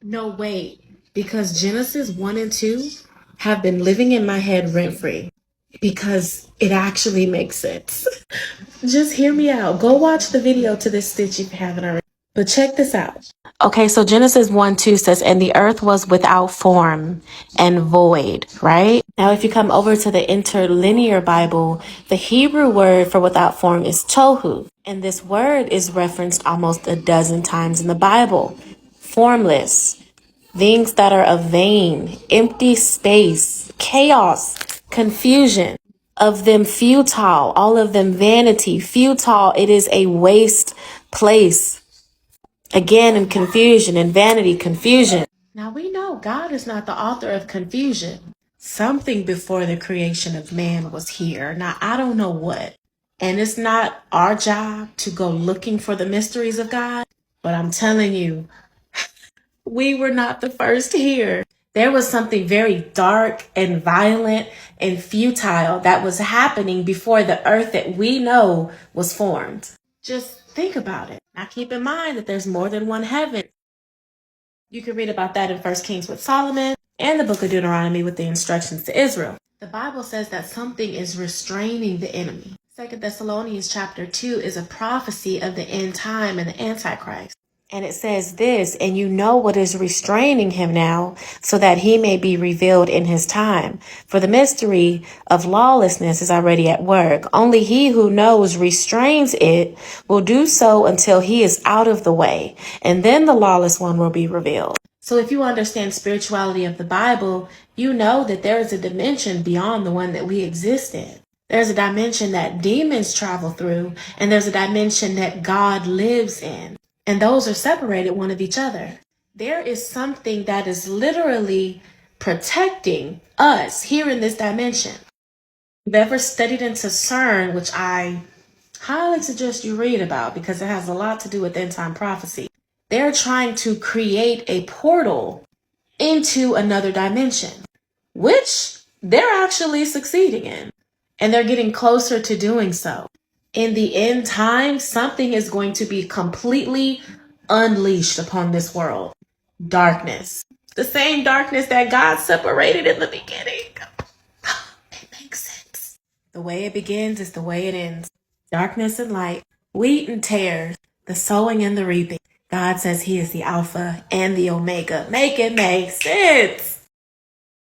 No, wait, because Genesis 1 and 2 have been living in my head rent free because it actually makes sense. Just hear me out. Go watch the video to this stitch if you haven't already. But check this out. Okay, so Genesis 1 2 says, and the earth was without form and void, right? Now, if you come over to the interlinear Bible, the Hebrew word for without form is tohu. And this word is referenced almost a dozen times in the Bible. Formless, things that are of vain, empty space, chaos, confusion, of them futile, all of them vanity, futile. It is a waste place. Again, in confusion and vanity, confusion. Now we know God is not the author of confusion. Something before the creation of man was here. Now I don't know what. And it's not our job to go looking for the mysteries of God. But I'm telling you, we were not the first here. There was something very dark and violent and futile that was happening before the earth that we know was formed. Just think about it. Now keep in mind that there's more than one heaven. You can read about that in 1 Kings with Solomon and the book of Deuteronomy with the instructions to Israel. The Bible says that something is restraining the enemy. 2 Thessalonians chapter 2 is a prophecy of the end time and the Antichrist. And it says this, and you know what is restraining him now, so that he may be revealed in his time. For the mystery of lawlessness is already at work. Only he who knows restrains it will do so until he is out of the way. And then the lawless one will be revealed. So if you understand spirituality of the Bible, you know that there is a dimension beyond the one that we exist in. There's a dimension that demons travel through, and there's a dimension that God lives in. And those are separated one of each other. There is something that is literally protecting us here in this dimension. If you've ever studied into CERN, which I highly suggest you read about because it has a lot to do with end time prophecy, they're trying to create a portal into another dimension, which they're actually succeeding in. And they're getting closer to doing so. In the end time, something is going to be completely unleashed upon this world. Darkness. The same darkness that God separated in the beginning. It makes sense. The way it begins is the way it ends. Darkness and light, wheat and tares, the sowing and the reaping. God says he is the Alpha and the Omega. Make it make sense.